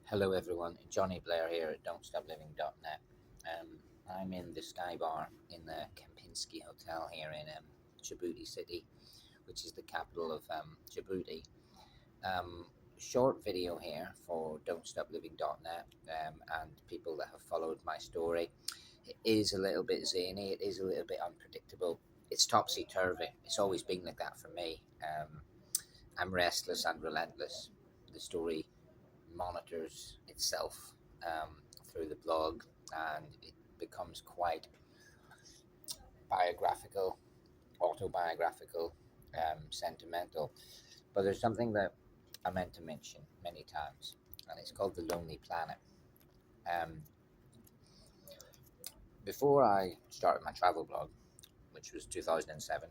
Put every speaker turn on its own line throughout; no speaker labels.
Hello everyone, Johnny Blair here at don'tstopliving.net. I'm in the Sky Bar in the Kempinski Hotel here in Djibouti City, which is the capital of Djibouti. Um, Short video here for don'tstopliving.net and people that have followed my story. It is a little bit zany, it is a little bit unpredictable. It's topsy-turvy. It's always been like that for me. I'm restless and relentless. The story monitors itself through the blog, and it becomes quite biographical, autobiographical, sentimental. But there's something that I meant to mention many times, and it's called the Lonely Planet. Um, Before I started my travel blog, which was 2007,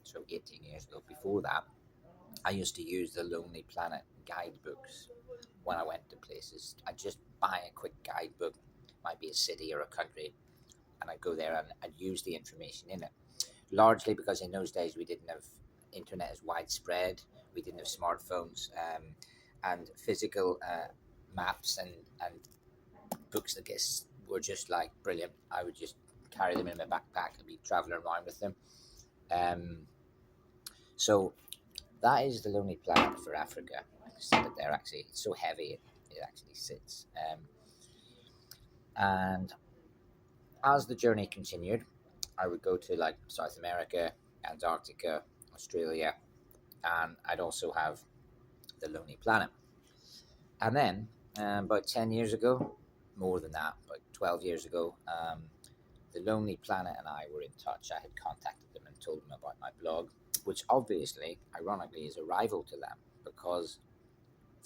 so 18 years ago, before that, I used to use the Lonely Planet guidebooks when I went to places. I'd just buy a quick guidebook, might be a city or a country, and I'd go there and I'd use the information in it. Largely because in those days we didn't have internet as widespread, we didn't have smartphones, and physical maps and books like this were just like brilliant. I would just carry them in my backpack and be traveling around with them. Um, so that is the Lonely Planet for Africa. I can set it there actually. It's so heavy it actually sits. And as the journey continued, I would go to like South America, Antarctica, Australia, and I'd also have the Lonely Planet. And then about 10 years ago, more than that, about 12 years ago, the Lonely Planet and I were in touch. I had contacted them and told them about my blog, which obviously, ironically, is a rival to them because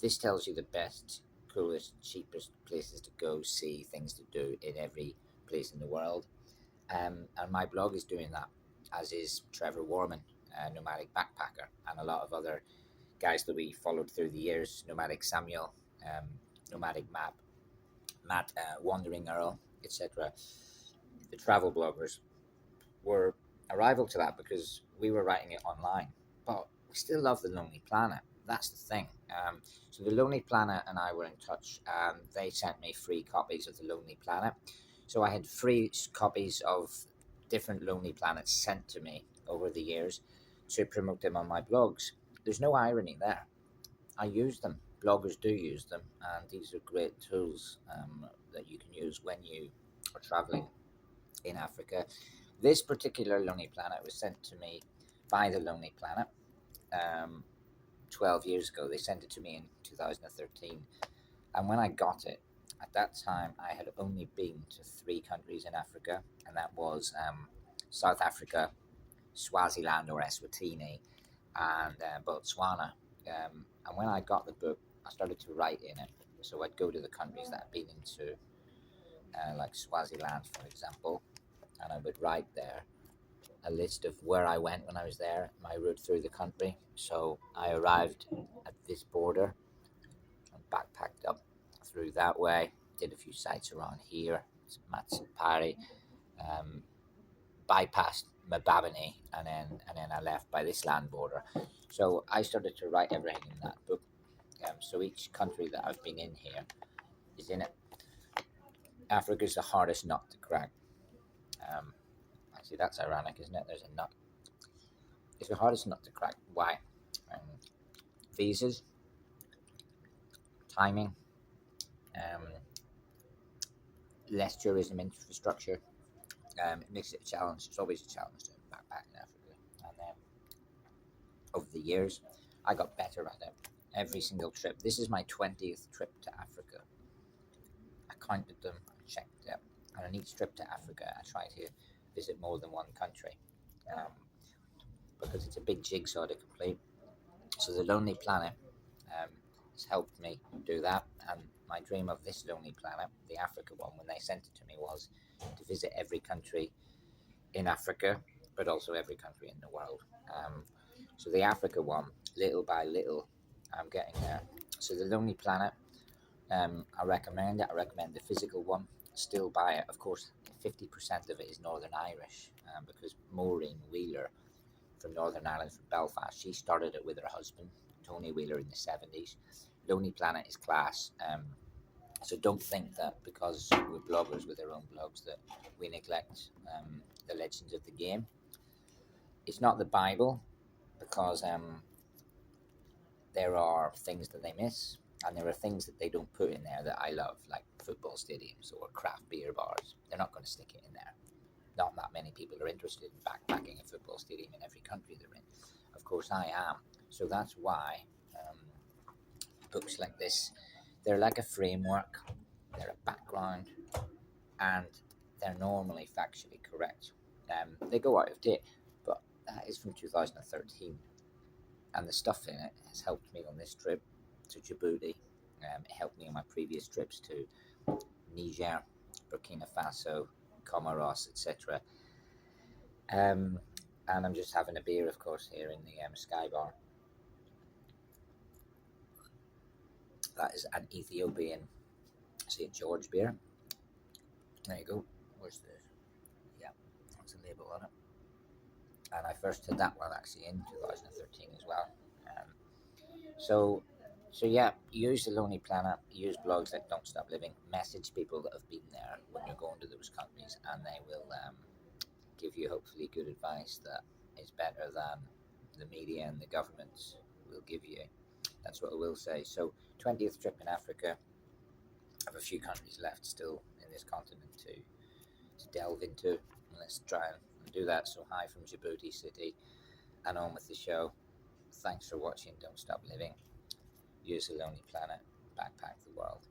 this tells you the best, coolest, cheapest places to go, see, things to do in every place in the world. And my blog is doing that, as is Trevor Warman, Nomadic Backpacker, and a lot of other guys that we followed through the years, Nomadic Samuel, um, Nomadic Map, Matt, Wandering Earl, etc. The travel bloggers were a rival to that because we were writing it online, but we still love the Lonely Planet. That's the thing. So the Lonely Planet and I were in touch, and they sent me free copies of the Lonely Planet. So I had free copies of different Lonely Planets sent to me over the years to promote them on my blogs. There's no irony there. I use them. Bloggers do use them, and these are great tools that you can use when you are traveling in Africa. This particular Lonely Planet was sent to me by the Lonely Planet um, 12 years ago. They sent it to me in 2013. And when I got it, at that time, I had only been to three countries in Africa, and that was South Africa, Swaziland or Eswatini, and Botswana. And when I got the book, I started to write in it. So I'd go to the countries that I'd been into, like Swaziland, for example, and I would write there a list of where I went when I was there, my route through the country. So I arrived at this border and backpacked up through that way, did a few sites around here, Matsapari, um, bypassed Mbabane, and then I left by this land border. So I started to write everything in that book. So each country that I've been in here is in it. Africa's the hardest nut to crack. Um, Actually, that's ironic, isn't it? There's a nut. It's the hardest nut to crack. Why? Um, Visas, timing, um, less tourism infrastructure. It makes it a challenge. It's always a challenge to backpack in Africa. And over the years, I got better at it. Every single trip. This is my 20th trip to Africa. I counted them, I checked it. And on each trip to Africa, I try to visit more than one country um, because it's a big jigsaw to complete. So the Lonely Planet um, has helped me do that. And my dream of this Lonely Planet, the Africa one, when they sent it to me, was to visit every country in Africa, but also every country in the world. So the Africa one, little by little, I'm getting there. So the Lonely Planet, I recommend it. I recommend the physical one. Still buy it. Of course, 50% of it is Northern Irish because Maureen Wheeler from Northern Ireland, from Belfast, she started it with her husband, Tony Wheeler, in the 70s. Lonely Planet is class. So don't think that because we're bloggers with our own blogs that we neglect the legends of the game. It's not the Bible, because there are things that they miss, and there are things that they don't put in there that I love, like football stadiums or craft beer bars. They're not going to stick it in there. Not that many people are interested in backpacking a football stadium in every country they're in. Of course, I am. So that's why books like this, they're like a framework, they're a background, and they're normally factually correct. They go out of date, but that is from 2013, and the stuff in it has helped me on this trip to Djibouti. It helped me on my previous trips to Niger, Burkina Faso, Comoros, etc. And I'm just having a beer, of course, here in the Sky Bar. That is an Ethiopian St. George beer. There you go. Where's the... Yeah, that's a label on it. And I first did that one actually in 2013 as well. Um, so, so yeah, use the Lonely Planet, use blogs that Don't Stop Living, message people that have been there when you're going to those countries, and they will give you hopefully good advice that is better than the media and the governments will give you. That's what I will say. So, 20th trip in Africa. I have a few countries left still in this continent to delve into. Let's try and do that. So, hi from Djibouti City, and on with the show. Thanks for watching. Don't Stop Living. Use the Lonely Planet. Backpack the world.